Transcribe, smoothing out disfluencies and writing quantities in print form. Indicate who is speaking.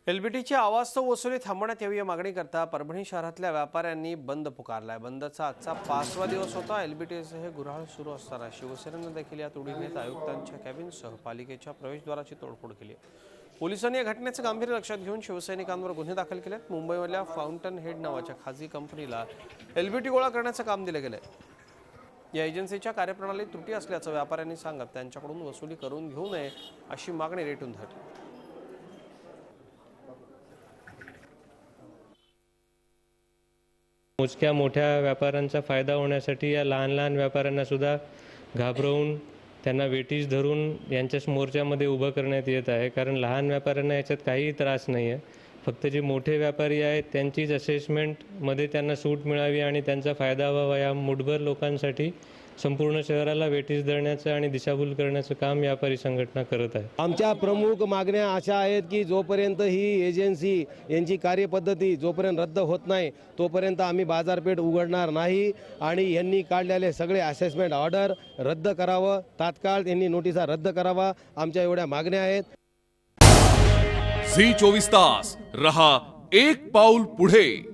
Speaker 1: एलबीटीची अवास्तव वसुली थांबवण्यात यावी या मागणीकरता परभणी शहरातल्या व्यापाऱ्यांनी बंद पुकारलाय। बंदचा आजचा 5वा दिवस होता। एलबीटीचे हे गुऱ्हाळ सुरू असताना शिवसेनेने देखील या तोडीने आयुक्तांच्या कॅबिनसह पालिकेच्या प्रवेशद्वाराची तोडफोड केली। पोलिसांनी या घटनेचं गांभीर्य लक्षात घेऊन शिवसैनिकांवर गुन्हे दाखल केलेत। मुंबईमधल्या फाउंटन हेड नावाच्या खाजगी कंपनीला एलबीटी गोळा करण्याचं काम दिले गेले। या एजन्सीच्या कार्यप्रणालीत त्रुटी असल्याचं व्यापाऱ्यांनी सांगत त्यांच्याकडून वसुली करून घेऊ नये अशी मागणी रेटून धरली।
Speaker 2: मोजक्या मोठ्या व्यापाऱ्यांचा फायदा होण्यासाठी या लहान लहान व्यापाऱ्यांना सुद्धा घाबरवून त्यांना वेटीज धरून यांच्या मोर्चामध्ये उभं करण्यात येत आहे। कारण लहान व्यापाऱ्यांना याच्यात काहीही त्रास नाही आहे, फक्त जे मोठे व्यापारी आहेत त्यांचीच असेसमेंटमध्ये त्यांना सूट मिळावी आणि त्यांचा फायदा व्हावा या मुठभर लोकांसाठी संपूर्ण शहराला वेटीज धरण्याचं आणि दिशाभूल करण्याचं काम व्यापारी संघटना करत आहे।
Speaker 3: आमच्या प्रमुख मागण्या अशा आहेत की जोपर्यंत ही एजन्सी यांची कार्यपद्धती जोपर्यंत रद्द होत नाही तोपर्यंत आम्ही बाजारपेठ उघडणार नाही आणि यांनी काढलेले सगळे असेसमेंट ऑर्डर रद्द करावं, तात्काळ यांनी नोटिसा रद्द करावा, आमच्या एवढ्या मागण्या आहेत।
Speaker 4: झी 24 तास रहा एक पाऊल पुढे।